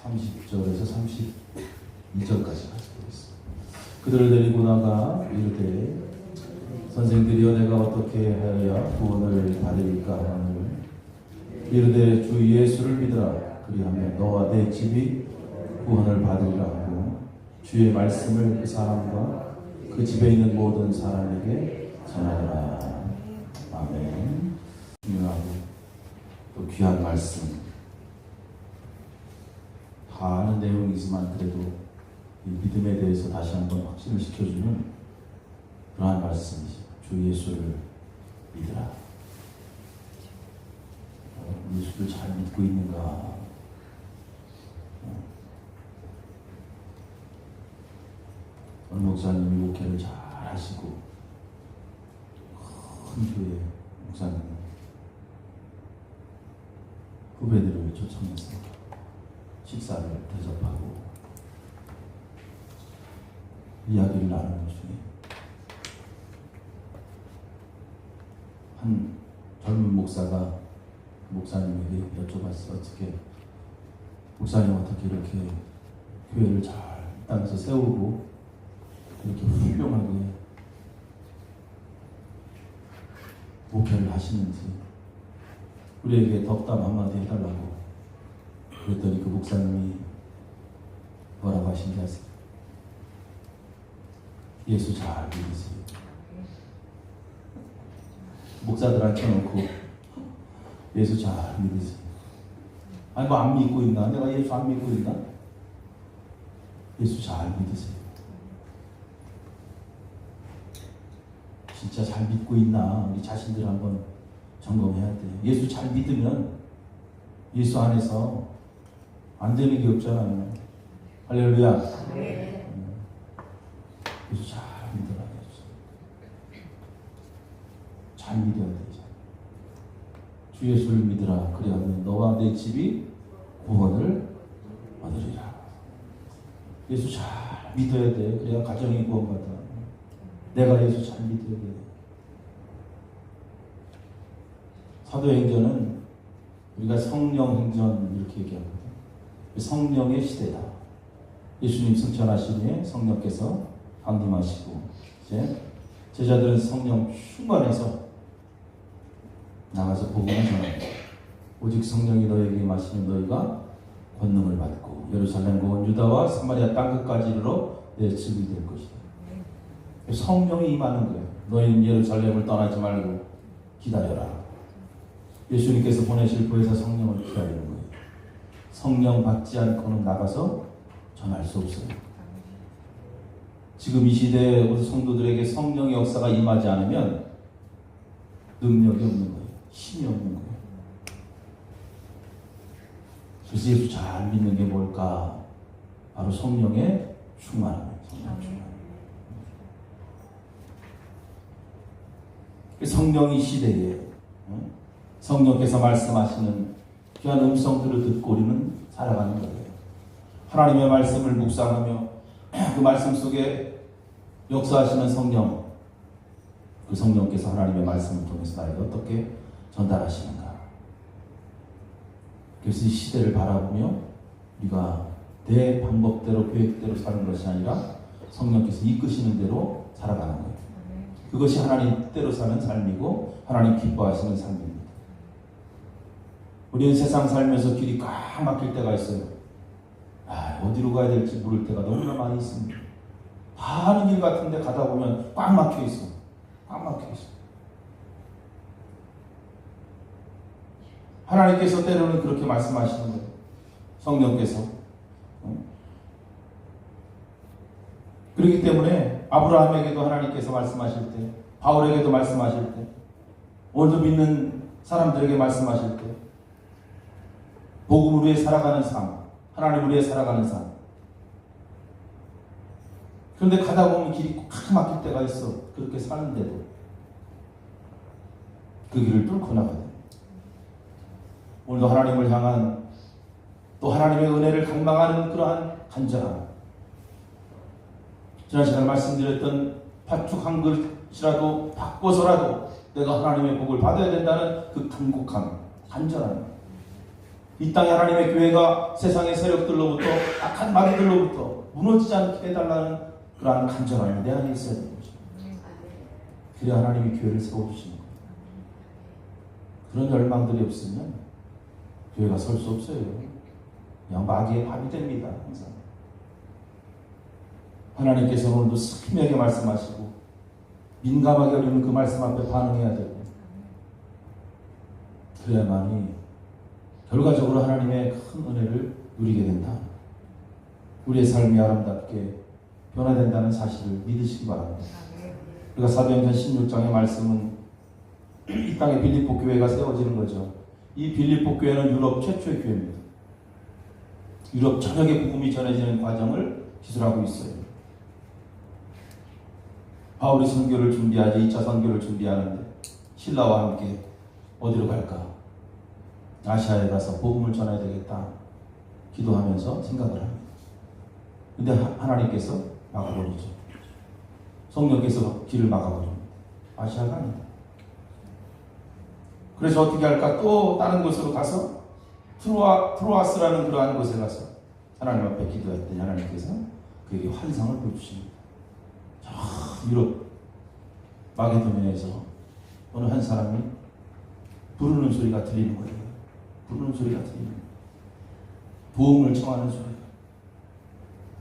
30절에서 32절까지 가져보겠습니다. 그들을 데리고 나가 이르되 선생들이여 내가 어떻게 하여야 구원을 받으리까 하노니 이르되 주 예수를 믿으라. 그리하면 너와 내 집이 구원을 받으리라 하고 주의 말씀을 그 사람과 그 집에 있는 모든 사람에게 전하더라. 아멘. 중요하고 또 귀한 말씀. 다 아는 내용이지만 그래도 이 믿음에 대해서 다시 한번 확신을 시켜주는 그러한 말씀이죠. 주 예수를 믿으라. 예수를 잘 믿고 있는가? 어느 목사님이 목회를 잘 하시고 큰 교회 목사님 후배들을 초청해서 식사를 대접하고 이야기를 나누는 중에 한 젊은 목사가 목사님에게 여쭤봤어요. 어떻게 목사님 어떻게 이렇게 교회를 잘 땅에서 세우고 이렇게 훌륭하게 목회를 하시는지 우리에게 덕담 한마디 해달라고 그랬더니 그 목사님이 뭐라고 하신지 아세요? 예수 잘 믿으세요. 목사들 앉혀놓고 예수 잘 믿으세요. 아니 뭐 안 믿고 있나? 내가 예수 안 믿고 있나? 예수 잘 믿으세요. 진짜 잘 믿고 있나? 우리 자신들 한번 점검해야 돼요. 예수 잘 믿으면 예수 안에서 안 되는 게 없잖아요. 할렐루야. 네. 예수 잘 믿어라. 잘 믿어야 되죠. 주 예수를 믿으라. 그리하면 너와 내 집이 구원을 얻으리라. 예수 잘 믿어야 돼. 그래야 가정이 구원받아. 내가 예수 잘 믿어야 돼. 사도행전은 우리가 성령행전 이렇게 얘기합니다. 성령의 시대다. 예수님 승천하신 후에 성령께서 강림하시고 이제 제자들은 성령 충만해서 나가서 복음을 전합니다. 오직 성령이 너에게 임하시면 너희가 권능을 받고 예루살렘과 온 유다와 사마리아 땅끝까지 이르러 내 증인이 될 것이다. 성령이 임하는 거예요. 너희는 예루살렘을 떠나지 말고 기다려라. 예수님께서 보내실 보혜사 성령을 기다리는 거예요. 성령 받지 않고는 나가서 전할 수 없어요. 지금 이 시대에 우리 성도들에게 성령의 역사가 임하지 않으면 능력이 없는 거예요. 힘이 없는 거예요. 그래서 예수 잘 믿는 게 뭘까? 바로 성령의 충만함이에요. 성령 충만. 성령이 시대에 성령께서 말씀하시는 귀한 음성들을 듣고 우리는 살아가는 거예요. 하나님의 말씀을 묵상하며 그 말씀 속에 역사하시는 성령, 그 성령께서 하나님의 말씀을 통해서 나에게 어떻게 전달하시는가. 그래서 이 시대를 바라보며 우리가 내 방법대로 계획대로 사는 것이 아니라 성령께서 이끄시는 대로 살아가는 거예요. 그것이 하나님 뜻대로 사는 삶이고 하나님 기뻐하시는 삶입니다. 우리는 세상 살면서 길이 꽉 막힐 때가 있어요. 어디로 가야 될지 모를 때가 너무나 많이 있습니다. 다 아는 길 같은데 가다 보면 꽉 막혀 있어. 꽉 막혀 있어. 하나님께서 때로는 그렇게 말씀하시는 거예요. 성령께서. 그렇기 때문에 아브라함에게도 하나님께서 말씀하실 때, 바울에게도 말씀하실 때, 오늘도 믿는 사람들에게 말씀하실 때, 복음을 위해 살아가는 삶, 하나님을 위해 살아가는 삶. 그런데 가다 보면 길이 꽉 막힐 때가 있어. 그렇게 사는데도 그 길을 뚫고 나가야 돼. 오늘도 하나님을 향한 또 하나님의 은혜를 갈망하는 그러한 간절함. 지난 시간에 말씀드렸던 팥죽 한 그릇이라도 바꿔서라도 내가 하나님의 복을 받아야 된다는 그 간곡함, 간절함. 이 땅에 하나님의 교회가 세상의 세력들로부터 악한 마귀들로부터 무너지지 않게 해달라는 그러한 간절함이 내 안에 있어야 되는 거죠. 그래야 하나님이 교회를 세워주시는 거예요. 그런 열망들이 없으면 교회가 설 수 없어요. 그냥 마귀의 밥이 됩니다. 항상. 하나님께서 오늘도 스키하게 말씀하시고 민감하게 우리는 그 말씀 앞에 반응해야 되고, 그래야만이 결과적으로 하나님의 큰 은혜를 누리게 된다. 우리의 삶이 아름답게 변화된다는 사실을 믿으시기 바랍니다. 그러니까 사도행전 16장의 말씀은 이 땅에 빌립보 교회가 세워지는 거죠. 이 빌립보 교회는 유럽 최초의 교회입니다. 유럽 전역에 복음이 전해지는 과정을 기술하고 있어요. 바울이 선교를 준비하지, 2차 선교를 준비하는데 신라와 함께 어디로 갈까? 아시아에 가서 복음을 전해야 되겠다 기도하면서 생각을 합니다. 근데 하나님께서 막아버리죠. 성령께서 길을 막아버립니다. 아시아가 아니다. 그래서 어떻게 할까? 또 다른 곳으로 가서 트로아스라는 그러한 곳에 가서 하나님 앞에 기도했더니 하나님께서 그에게 환상을 보여주십니다. 유럽 마게도냐에서 어느 한 사람이 부르는 소리가 들리는 거예요. 부르는 소리가 들리는 거예요. 도움을 청하는 소리가.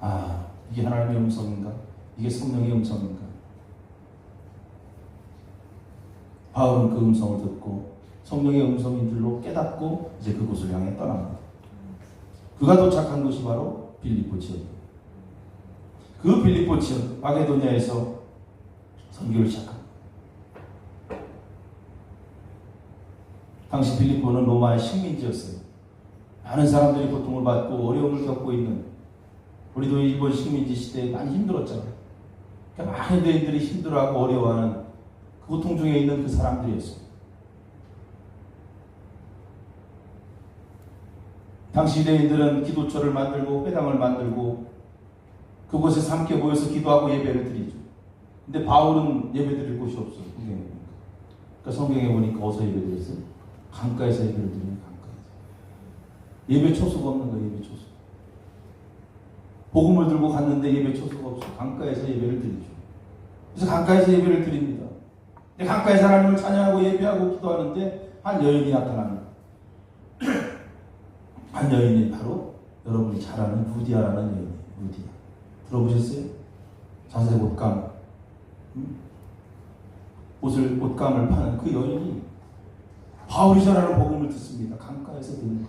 아, 이게 하나님의 음성인가? 이게 성령의 음성인가? 바울은 그 음성을 듣고 성령의 음성인 줄로 깨닫고 이제 그곳을 향해 떠납니다. 그가 도착한 곳이 바로 빌립보 지역입니다. 그 빌립보 지역 마게도냐에서 선교를 시작합니다. 당시 빌립보는 로마의 식민지였어요. 많은 사람들이 고통을 받고 어려움을 겪고 있는, 우리도 일본 식민지 시대에 많이 힘들었잖아요. 그러니까 많은 대인들이 힘들어하고 어려워하는 그 고통 중에 있는 그 사람들이었어요. 당시 유대인들은 기도처를 만들고 회당을 만들고 그곳에서 함께 모여서 기도하고 예배를 드리죠. 근데 바울은 예배 드릴 곳이 없어요. 성경에 보니까. 그러니까 성경에 보니까 어디서 예배 드렸어요? 강가에서 예배를 드리는, 강가에서. 예배 초소가 없는 거예요. 예배 초소. 복음을 들고 갔는데 예배 초소가 없어요. 강가에서 예배를 드리죠. 그래서 강가에서 예배를 드립니다. 근데 강가에서 하나님을 찬양하고 예배하고 기도하는데 한 여인이 나타납니다. 한 여인이 바로 여러분이 잘 아는 루디아라는 여인이에요. 루디아. 들어보셨어요? 자색 옷감. 옷감을 파는 그 여인이 바울이 전하는 복음을 듣습니다. 강가에서 듣는 거예요.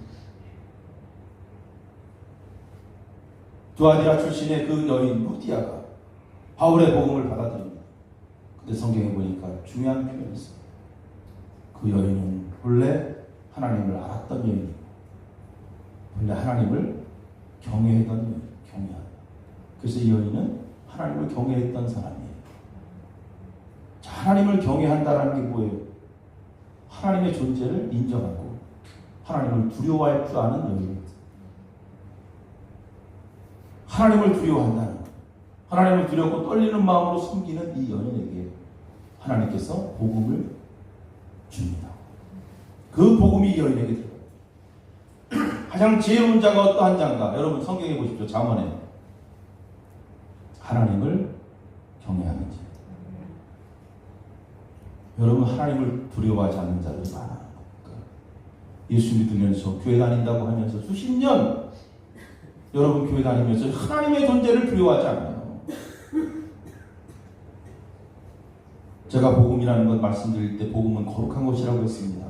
두아디라 출신의 그 여인 루디아가 바울의 복음을 받아들입니다. 근데 성경에 보니까 중요한 표현이 있어요. 그 여인은 본래 하나님을 알았던 여인이고 본래 하나님을 경외했던 여인, 경외하다. 그래서 이 여인은 하나님을 경외했던 사람이에요. 자, 하나님을 경외한다는 게 뭐예요? 하나님의 존재를 인정하고 하나님을 두려워할 줄 아는 여인입니다. 하나님을 두려워한다는 것, 하나님을 두렵고 떨리는 마음으로 섬기는 이 여인에게 하나님께서 복음을 줍니다. 그 복음이 이 여인에게 들어요. 가장 지혜로운 자가 어떠한 자인가? 여러분 성경에 보십시오. 잠언에 하나님을 경외하는 자. 여러분 하나님을 두려워하지 않는 자들이 많아요. 예수 믿으면서 교회 다닌다고 하면서 수십 년 여러분 교회 다니면서 하나님의 존재를 두려워하지 않아요. 제가 복음이라는 것 말씀드릴 때 복음은 거룩한 것이라고 했습니다.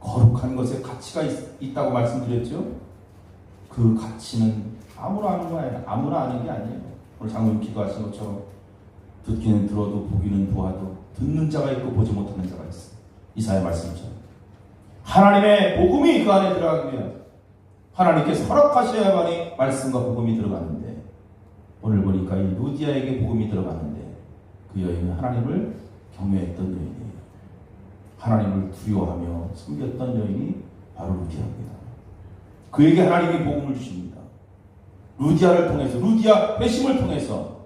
거룩한 것에 가치가 있다고 말씀드렸죠. 그 가치는 아무나 아는 거 아니에요. 아무나 아는 게 아니에요. 오늘 장로님 기도하신 것처럼 듣기는 들어도 보기는 보아도 듣는 자가 있고 보지 못하는 자가 있어요. 이사야 말씀처럼 하나님의 복음이 그 안에 들어가기 위해 하나님께서 허락하셔야만이 말씀과 복음이 들어가는데, 오늘 보니까 이 루디아에게 복음이 들어가는데 그 여인은 하나님을 경외했던 여인이에요. 하나님을 두려워하며 섬겼던 여인이 바로 루디아입니다. 그에게 하나님이 복음을 주십니다. 루디아를 통해서, 루디아 회심을 통해서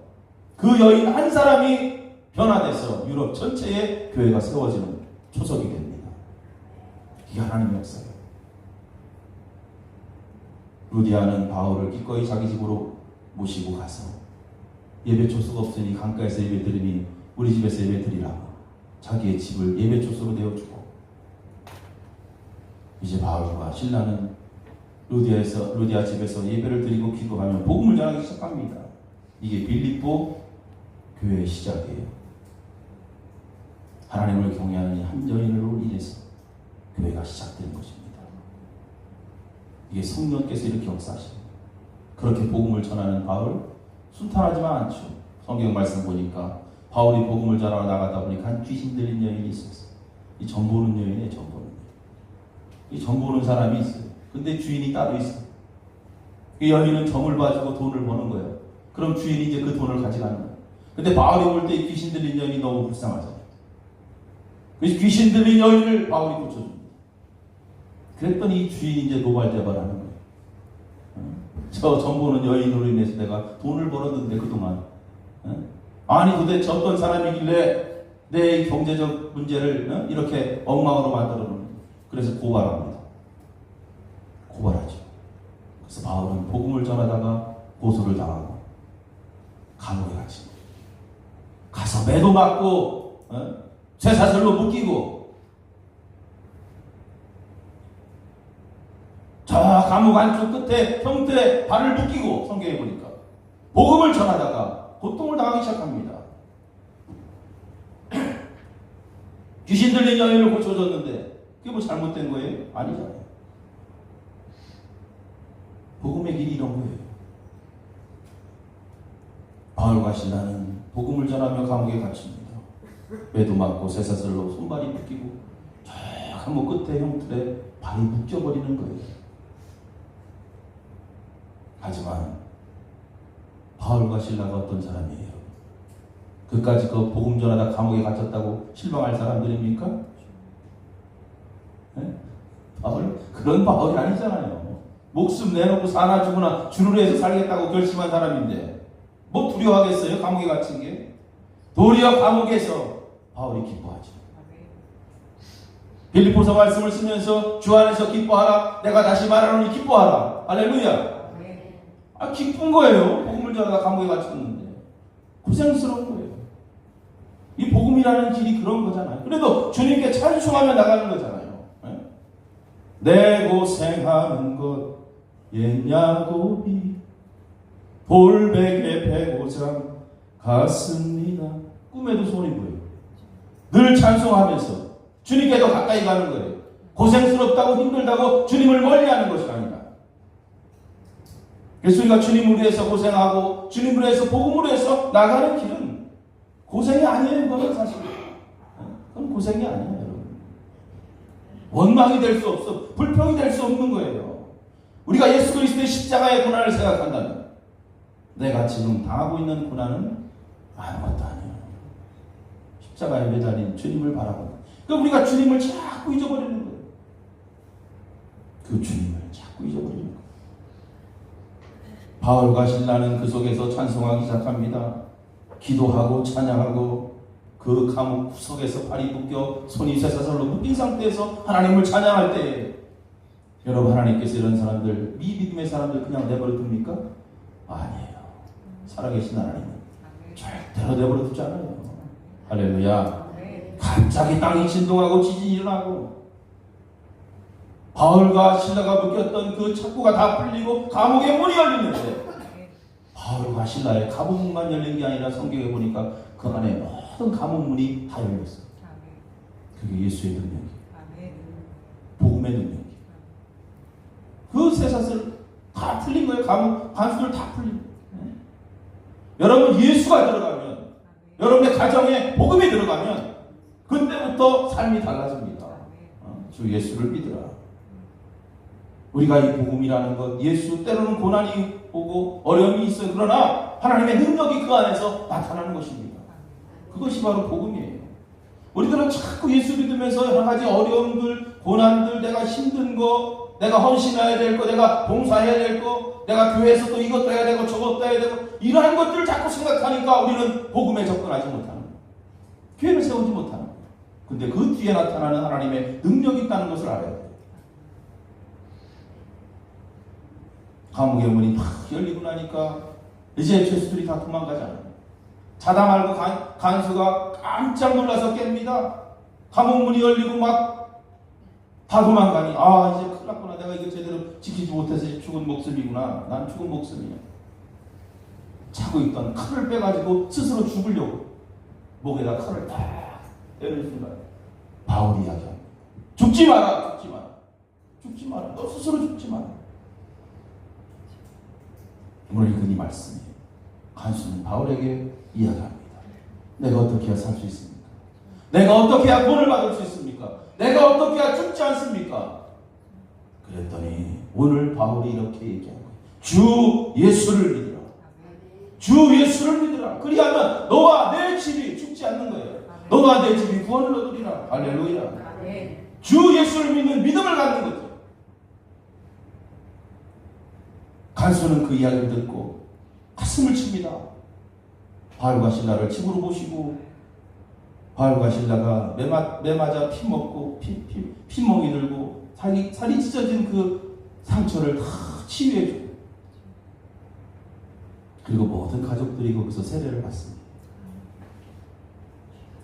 그 여인 한 사람이 변화돼서 유럽 전체에 교회가 세워지는 초석이 됩니다. 이게 하나님의 역사예요. 루디아는 바울을 기꺼이 자기 집으로 모시고 가서 예배 초소가 없으니 강가에서 예배 드리니 우리 집에서 예배 드리라고 자기의 집을 예배 초소로 내어주고, 이제 바울과 신라는 루디아 집에서 예배를 드리고 기도하며 복음을 전하기 시작합니다. 이게 빌립보 교회의 시작이에요. 하나님을 경외하는 한 여인으로 인해서 교회가 시작된 것입니다. 이게 성령께서 이렇게 역사하십니다. 그렇게 복음을 전하는 바울, 순탄하지만 않죠. 성경 말씀 보니까 바울이 복음을 전하러 나가다 보니까 귀신 들린 여인이 있었어요. 이 점 보는 여인이에요. 점 보는 여인. 이 점 보는 사람이 있어요. 근데 주인이 따로 있어요. 이 여인은 점을 봐주고 돈을 버는 거예요. 그럼 주인이 이제 그 돈을 가져가는 거예요. 근데 바울이 볼 때 귀신 들린 여인이 너무 불쌍하잖아요. 그래서 귀신 들린 여인을 바울이 고쳐줍니다. 그랬더니 주인이 이제 노발대발하는 거예요. 저 점 보는 여인으로 인해서 내가 돈을 벌었는데 그동안 아니 도대체 어떤 사람이길래 내 경제적 문제를 이렇게 엉망으로 만들어 놓는 거예요. 그래서 고발합니다. 고발하죠. 그래서 바울은 복음을 전하다가 고소를 당하고 감옥에 갇힙니다. 가서 매도 맞고 쇠사슬로 묶이고, 저 감옥 안쪽 끝에 형틀에 발을 묶이고, 성경에 보니까 복음을 전하다가 고통을 당하기 시작합니다. 귀신 들린 여인을 고쳐줬는데 그게 뭐 잘못된 거예요? 아니잖아요. 복음의 길이 이런 거예요. 바울과 신라는 복음을 전하며 감옥에 갇힙니다. 매도 맞고 쇠사슬로 손발이 묶이고 저 감옥 끝에 형틀에 발이 묶여버리는 거예요. 하지만 바울과 신라가 어떤 사람이에요? 그까지 그 복음 전하다 감옥에 갇혔다고 실망할 사람들입니까? 네? 바울? 그런 바울이 아니잖아요. 목숨 내놓고 사나 죽으나 주를 위해서 살겠다고 결심한 사람인데 뭐 두려워하겠어요? 감옥에 갇힌 게. 도리어 감옥에서 바울이 기뻐하죠. 빌립보서 말씀을 쓰면서 주 안에서 기뻐하라. 내가 다시 말하노니 기뻐하라. 할렐루야. 기쁜 거예요. 복음을 전하다 감옥에 갇혔는데 고생스러운 거예요. 이 복음이라는 길이 그런 거잖아요. 그래도 주님께 찬송하며 나가는 거잖아요. 내 고생하는 것 옛야곱이 돌베개 베고자 갔습니다. 꿈에도 소리 보여요. 늘 찬송하면서 주님께 더 가까이 가는 거예요. 고생스럽다고 힘들다고 주님을 멀리하는 것이 아니라, 그래서 우리가 주님을 위해서 고생하고 주님을 위해서 복음을 위해서 나가는 길은 고생이 아니에요. 그건 사실 그건 고생이 아니에요. 여러분. 원망이 될 수 없어, 불평이 될 수 없는 거예요. 우리가 예수 그리스도의 십자가의 고난을 생각한다면 내가 지금 당하고 있는 고난은 아무것도 아니에요. 십자가에 매달린 주님을 바라보는. 그럼 우리가 주님을 자꾸 잊어버리는 거예요. 그 주님을 자꾸 잊어버리는 거예요. 바울과 신라는 그 속에서 찬송하기 시작합니다. 기도하고 찬양하고 그 감옥 구석에서 발이 묶여 손이 쇠사슬로 묶인 상태에서 하나님을 찬양할 때, 여러분, 하나님께서 이런 사람들, 미믿음의 사람들 그냥 내버려 둡니까? 아니에요. 살아계신 하나님은 절대로 내버려 두지 않아요. 할렐루야. 갑자기 땅이 진동하고 지진이 일어나고 바울과 신라가 묶였던 그 착고가 다 풀리고 감옥의 문이 열리는데, 바울과 신라의 감옥문만 열린 게 아니라 성경에 보니까 그 안에 모든 감옥문이 다 열렸어요. 그게 예수의 능력이에요. 복음의 능력이에요. 그 쇠사슬 다 풀린 거예요. 감옥 관수들 다 풀린 거예요. 여러분, 예수가 들어가면, 여러분의 가정에 복음이 들어가면 그때부터 삶이 달라집니다. 주 예수를 믿으라. 우리가 이 복음이라는 것, 예수, 때로는 고난이 오고 어려움이 있어요. 그러나 하나님의 능력이 그 안에서 나타나는 것입니다. 그것이 바로 복음이에요. 우리들은 자꾸 예수 믿으면서 여러 가지 어려움들, 고난들, 내가 힘든 거, 내가 헌신해야 될 거, 내가 봉사해야 될 거, 내가 교회에서 또 이것도 해야 되고 저것도 해야 되고, 이러한 것들을 자꾸 생각하니까 우리는 복음에 접근하지 못하는 거예요. 교회를 세우지 못하는 거예요. 근데 그 뒤에 나타나는 하나님의 능력이 있다는 것을 알아야 돼요. 감옥의 문이 탁 열리고 나니까 이제 죄수들이 다 도망가잖아요. 자다 말고 간수가 깜짝 놀라서 깹니다. 감옥 문이 열리고 막 다 도망가니 이제 큰일 났구나. 내가 이거 제대로 지키지 못해서 죽은 목숨이구나. 난 죽은 목숨이야. 차고 있던 칼을 빼가지고 스스로 죽으려고 목에다 칼을 딱 때리는 순간 바울이 이야기합니다. 죽지 마라. 죽지 마라. 죽지 마라. 너 스스로 죽지 마라. 오늘 읽은 이 말씀이 간수는 바울에게 이야기합니다. 내가 어떻게 해야 살 수 있습니까? 내가 어떻게 해야 구원을 받을 수 있습니까? 내가 어떻게 해야 죽지 않습니까? 그랬더니 오늘 바울이 이렇게 얘기하고 주 예수를 믿으라. 주 예수를 믿으라. 그리하면 너와 내 집이 죽지 않는 거예요. 너와 내 집이 구원을 얻으리라. 할렐루야. 주 예수를 믿는 믿음을 갖는 거죠. 간수는 그 이야기를 듣고 가슴을 칩니다. 바울과 실라를 집으로 모시고 바울과 실라가 매 맞아 피 먹고 피멍이 들고 살이 찢어진 그 상처를 다 치유해주고 그리고 모든 가족들이 거기서 세례를 받습니다.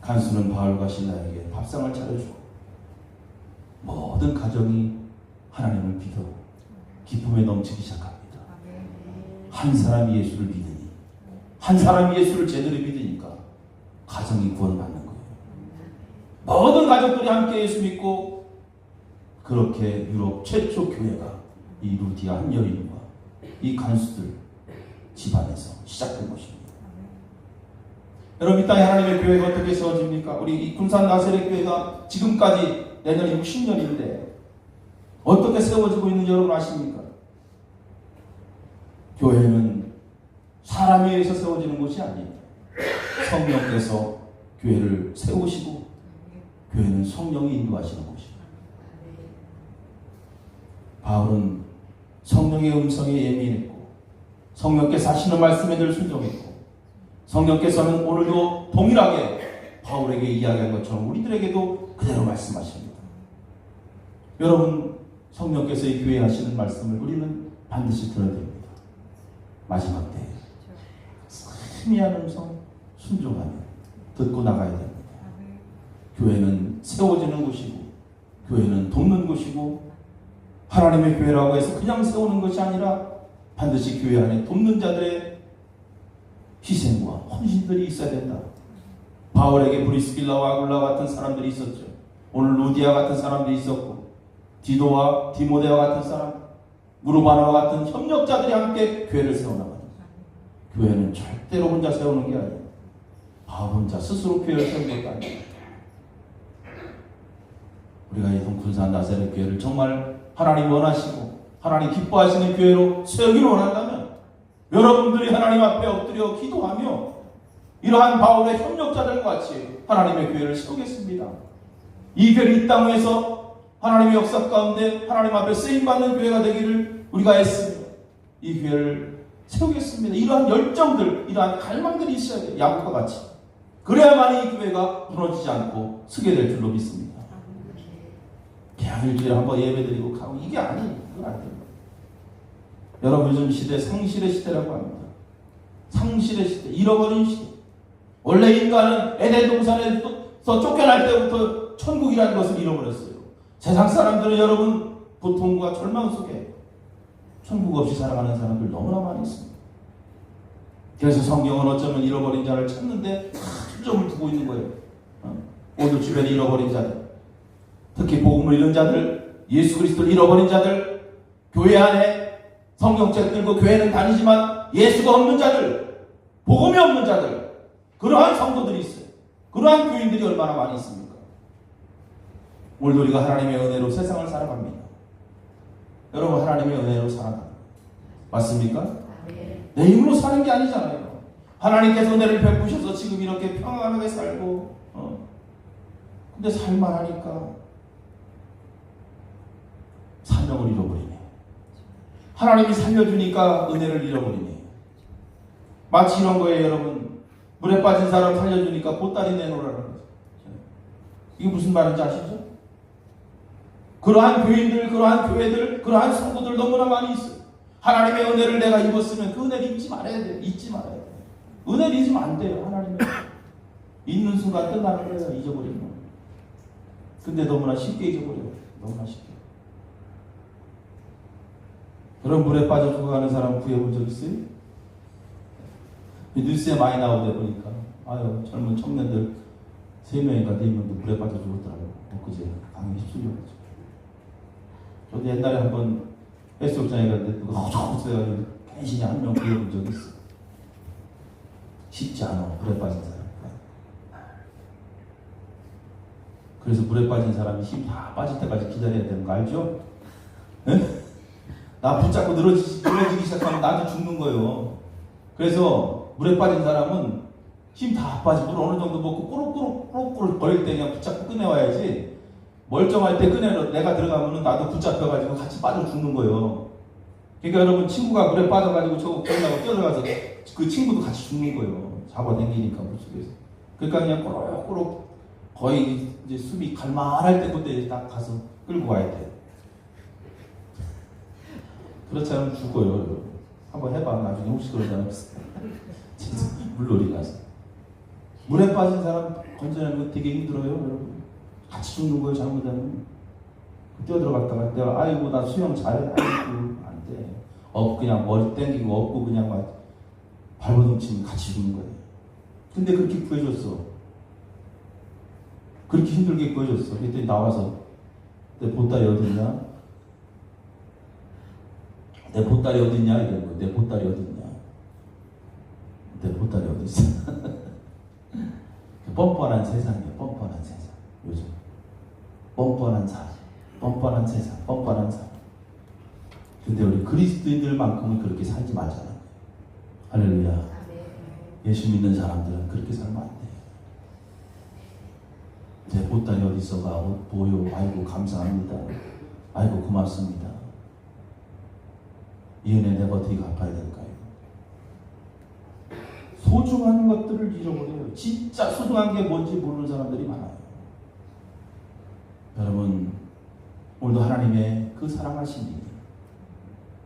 간수는 바울과 실라에게 밥상을 차려주고 모든 가정이 하나님을 믿어 기쁨에 넘치기 시작합니다. 한 사람이 예수를 믿으니 한 사람이 예수를 제대로 믿으니까 가정이 구원받는 거예요. 모든 가족들이 함께 예수 믿고 그렇게 유럽 최초 교회가 이 루디아 한 여인과 이 간수들 집안에서 시작된 것입니다. 여러분 이 땅에 하나님의 교회가 어떻게 세워집니까? 우리 이 군산 나세렛 교회가 지금까지 내년 60년인데 어떻게 세워지고 있는지 여러분 아십니까? 교회는 사람에 의해서 세워지는 곳이 아니에요. 성령께서 교회를 세우시고 교회는 성령이 인도하시는 곳입니다. 바울은 성령의 음성에 예민했고 성령께서 하시는 말씀에 늘 순종했고 성령께서는 오늘도 동일하게 바울에게 이야기한 것처럼 우리들에게도 그대로 말씀하십니다. 여러분 성령께서 이 교회에 하시는 말씀을 우리는 반드시 들어야 됩니다. 마지막 때에 희미한 음성 순종하며 듣고 나가야 됩니다. 교회는 세워지는 곳이고 교회는 돕는 곳이고 하나님의 교회라고 해서 그냥 세우는 것이 아니라 반드시 교회 안에 돕는 자들의 희생과 헌신들이 있어야 된다. 바울에게 브리스길라와 아굴라 같은 사람들이 있었죠. 오늘 루디아 같은 사람들이 있었고 디도와 디모데와 같은 사람 무르바나와 같은 협력자들이 함께 교회를 세워나가는 교회는 절대로 혼자 세우는 게 아니에요. 바울 혼자 스스로 교회를 세운 것도 아니에요. 우리가 이동 군산 나세렛 교회를 정말 하나님 원하시고 하나님 기뻐하시는 교회로 세우기를 원한다면 여러분들이 하나님 앞에 엎드려 기도하며 이러한 바울의 협력자들과 같이 하나님의 교회를 세우겠습니다. 이 교회를 이 땅에서 하나님의 역사 가운데 하나님 앞에 쓰임받는 교회가 되기를 우리가 애쓰며 이 교회를 세우겠습니다. 이러한 열정들, 이러한 갈망들이 있어야 돼요. 야곱과 같이. 그래야만 이 교회가 무너지지 않고 서게 될 줄로 믿습니다. 그냥 일주일에 한번 예배드리고 가고 이게 아니에요. 그건 안 됩니다. 여러분 요즘 시대 상실의 시대라고 합니다. 상실의 시대, 잃어버린 시대. 원래 인간은 에덴 동산에서 쫓겨날 때부터 천국이라는 것을 잃어버렸어요. 세상 사람들은 여러분 고통과 절망 속에 천국 없이 살아가는 사람들 너무나 많이 있습니다. 그래서 성경은 어쩌면 잃어버린 자를 찾는데 초점을 두고 있는 거예요. 오늘 주변에 잃어버린 자들, 특히 복음을 잃은 자들, 예수 그리스도를 잃어버린 자들, 교회 안에 성경책 들고 교회는 다니지만 예수가 없는 자들, 복음이 없는 자들, 그러한 성도들이 있어요. 그러한 교인들이 얼마나 많이 있습니까? 오늘도 우리가 하나님의 은혜로 세상을 살아갑니다. 여러분 하나님의 은혜로 살아갑니다. 맞습니까? 내 힘으로 사는 게 아니잖아요. 하나님께서 은혜를 베푸셔서 지금 이렇게 평안하게 살고 근데 살만하니까 사명을 잃어버리네. 하나님이 살려주니까 은혜를 잃어버리네. 마치 이런 거예요. 여러분 물에 빠진 사람 살려주니까 보따리 내놓으라는 거죠. 이게 무슨 말인지 아시죠? 그러한 교인들, 그러한 교회들, 그러한 성도들 너무나 많이 있어요. 하나님의 은혜를 내가 입었으면 그 은혜를 잊지 말아야 돼요. 잊지 말아야 돼요. 은혜를 잊으면 안 돼요. 하나님의 잊는 순간 끝나는 거예요. 잊어버리면. 근데 너무나 쉽게 잊어버려요. 너무나 쉽게. 그런 물에 빠져 죽어가는 사람 구해본 적 있어요? 뉴스에 많이 나오다 보니까 아유 젊은 청년들 3명인가 4명도 물에 빠져 죽었더라고요. 그제 강에 휩쓸려가지고. 저도 옛날에 한번 해수욕장에 갔는데 누가 허적허적해가지고 괜시히 한 명 구해본 적이 있어. 쉽지 않아. 물에 빠진 사람. 그래서 물에 빠진 사람이 힘 다 빠질 때까지 기다려야 되는 거 알죠? 네? 나 붙잡고 늘어지기 시작하면 나도 죽는 거예요. 그래서 물에 빠진 사람은 힘 다 빠지고 물 어느 정도 먹고 꼬록꼬록 버릴 때 그냥 붙잡고 꺼내와야지. 멀쩡할 때 꺼내려 내가 들어가면은 나도 붙잡혀가지고 같이 빠져 죽는 거예요. 그러니까 여러분 친구가 물에 빠져가지고 저거 걸려고 뛰어들어가서 그 친구도 같이 죽는 거예요. 잡아당기니까 물속에서. 그러니까 그냥 꼬록꼬록 거의 이제 숨이 갈만할 때 그때 딱 가서 끌고 와야 돼요. 그렇지 않으면 죽어요. 여러분. 한번 해봐. 나중에 혹시 그러잖아요. 물놀이 가서. 물에 빠진 사람 건져내는 거 되게 힘들어요. 여러분. 같이 죽는 거예요. 잘못하면. 뛰어들어갔다가 내가 아이고 나 수영 잘해. 아이고 안 돼. 그냥 머리 땡기고 업고 그냥 막 발버둥 치면 같이 죽는 거예요. 근데 그렇게 구해줬어. 그렇게 힘들게 구해줬어. 그랬더니 나와서 내 보따리 어딨냐? 내 보따리 어딨냐? 이런 거. 내 보따리 어딨냐? 내 보따리 어디 있어? 뻔뻔한 세상이에요. 뻔뻔한 세상. 요즘 뻔뻔한 사람, 뻔뻔한 세상, 뻔뻔한 사람. 근데 우리 그리스도인들만큼은 그렇게 살지 말잖아요. 할렐루야. 예수 믿는 사람들은 그렇게 살면 안 돼요. 내 보따리 어디 있어가? 보여. 아이고 감사합니다. 아이고 고맙습니다. 이 은혜 내가 어떻게 갚아야 될까요? 소중한 것들을 잃어버려요. 진짜 소중한 게 뭔지 모르는 사람들이 많아요. 여러분 오늘도 하나님의 그 사랑하심이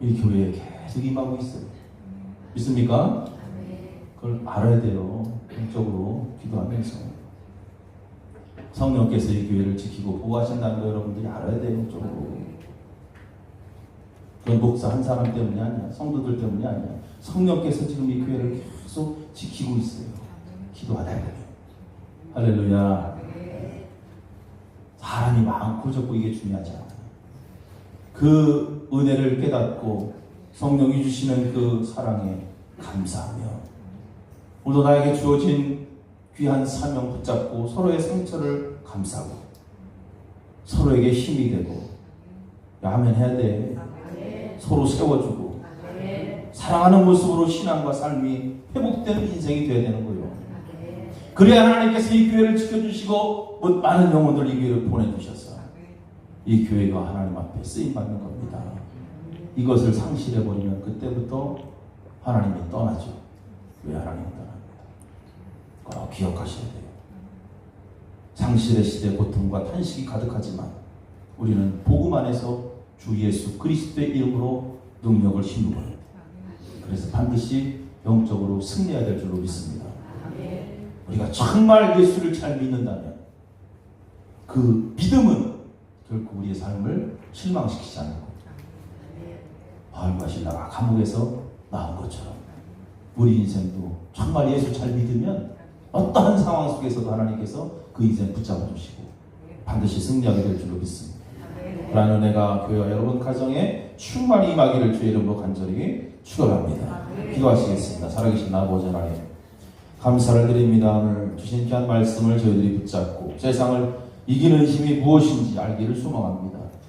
이 교회에 계속 임하고 있어요. 믿습니까? 그걸 알아야 돼요. 영적으로 기도하면서 성령께서 이 교회를 지키고 보호하신다는 거 여러분들이 알아야 돼요. 영적으로. 그건 목사 한 사람 때문이 아니야. 성도들 때문이 아니야. 성령께서 지금 이 교회를 계속 지키고 있어요. 기도하다 보면. 할렐루야. 사람이 많고 적고 이게 중요하지 않아요. 그 은혜를 깨닫고 성령이 주시는 그 사랑에 감사하며 오늘도 나에게 주어진 귀한 사명 붙잡고 서로의 상처를 감싸고 서로에게 힘이 되고 아멘 해야 돼. 서로 세워주고 사랑하는 모습으로 신앙과 삶이 회복되는 인생이 되어야 되는 거예요. 그래야 하나님께서 이 교회를 지켜주시고 많은 영혼들 이 교회를 보내주셔서 이 교회가 하나님 앞에 쓰임받는 겁니다. 이것을 상실해버리면 그때부터 하나님이 떠나죠. 왜 하나님이 떠납니다. 꼭 기억하셔야 돼요. 상실의 시대 고통과 탄식이 가득하지만 우리는 복음 안에서 주 예수 그리스도의 이름으로 능력을 힘입어요. 그래서 반드시 영적으로 승리해야 될 줄로 믿습니다. 우리가 정말 예수를 잘 믿는다면 그 믿음은 결코 우리의 삶을 실망시키지 않는 겁니다. 바울과 실라가 감옥에서 나온 것처럼 우리 인생도 정말 예수 잘 믿으면 어떠한 상황 속에서도 하나님께서 그 인생 붙잡아 주시고 반드시 승리하게 될 줄로 믿습니다. 그러한 은혜가 교회와 여러분 가정에 충만히 임하기를 주의 이름으로 간절히 축원합니다. 기도하시겠습니다. 살아계신 아버지 하나님 감사를 드립니다. 오늘 주신 귀한 말씀을 저희들이 붙잡고 세상을 이기는 힘이 무엇인지 알기를 소망합니다.